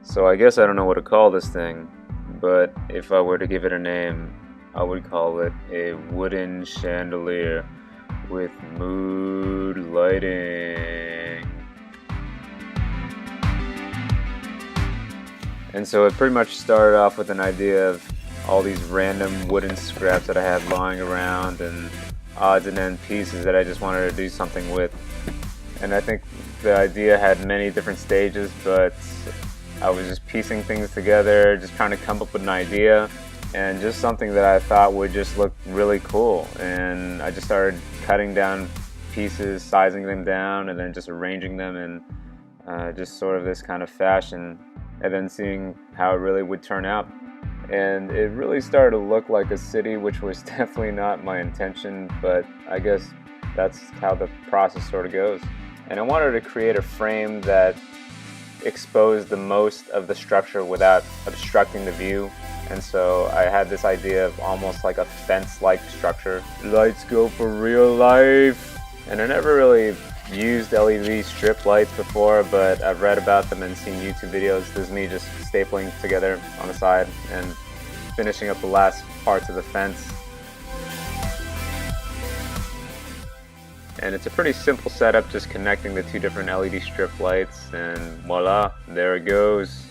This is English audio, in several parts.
So I guess I don't know what to call this thing, but if I were to give it a name, I would call it a wooden chandelier with mood lighting. And so it pretty much started off with an idea of all these random wooden scraps that I had lying around and odds and end pieces that I just wanted to do something with. And I think the idea had many different stages, but I was just piecing things together, just trying to come up with an idea and just something that I thought would just look really cool. And I just started cutting down pieces, sizing them down, and then just arranging them in just sort of this kind of fashion, and then seeing how it really would turn out. And it really started to look like a city, which was definitely not my intention, but I guess that's how the process sort of goes. And I wanted to create a frame that exposed the most of the structure without obstructing the view. And so I had this idea of almost like a fence-like structure. Lights go for real life. And I never really used LED strip lights before, but I've read about them and seen YouTube videos. This is me just stapling together on the side and finishing up the last parts of the fence. And it's a pretty simple setup, just connecting the two different LED strip lights, and voila, there it goes,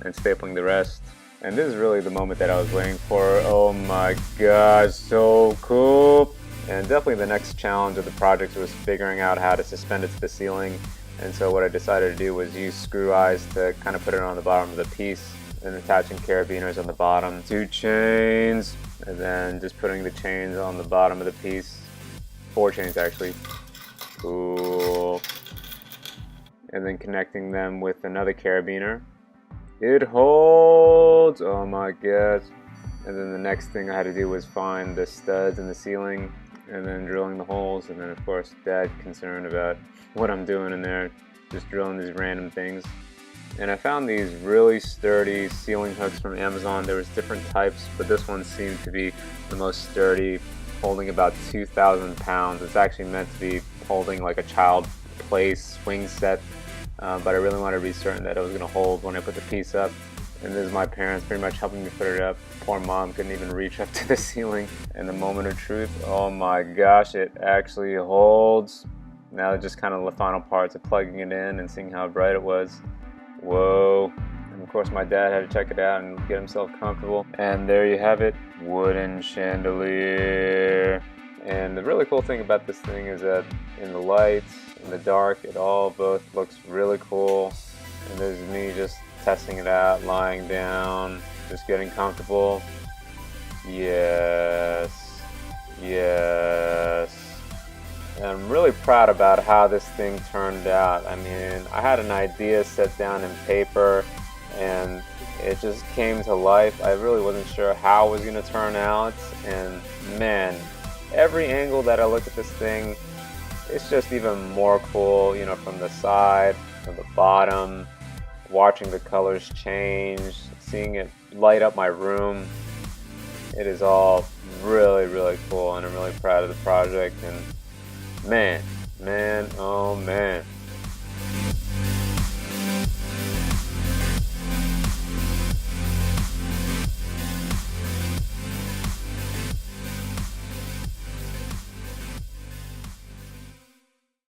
and stapling the rest. And this is really the moment that I was waiting for. Oh my gosh, so cool! And definitely the next challenge of the project was figuring out how to suspend it to the ceiling. And so what I decided to do was use screw eyes to kind of put it on the bottom of the piece, and attaching carabiners on the bottom, 2 chains, and then just putting the chains on the bottom of the piece. 4 chains actually. Cool. And then connecting them with another carabiner. It holds! Oh my gosh. And then the next thing I had to do was find the studs in the ceiling, and then drilling the holes, and then of course Dad concerned about what I'm doing in there, just drilling these random things. And I found these really sturdy ceiling hooks from Amazon. There was different types, but this one seemed to be the most sturdy, holding about 2,000 pounds. It's actually meant to be holding like a child play swing set, but I really wanted to be certain that it was going to hold when I put the piece up. And this is my parents pretty much helping me put it up. Poor mom couldn't even reach up to the ceiling. And the moment of truth, oh my gosh, it actually holds. Now just kind of the final parts of plugging it in and seeing how bright it was. Whoa. And of course my dad had to check it out and get himself comfortable. And there you have it, wooden chandelier. And the really cool thing about this thing is that in the lights, in the dark, it all both looks really cool. And there's me just testing it out, lying down, just getting comfortable. Yes, yes. And I'm really proud about how this thing turned out. I mean, I had an idea set down in paper, and it just came to life. I really wasn't sure how it was going to turn out, and man, every angle that I look at this thing, it's just even more cool, you know, from the side, from the bottom, watching the colors change, seeing it light up my room. It is all really, really cool, and I'm really proud of the project. And man, oh man.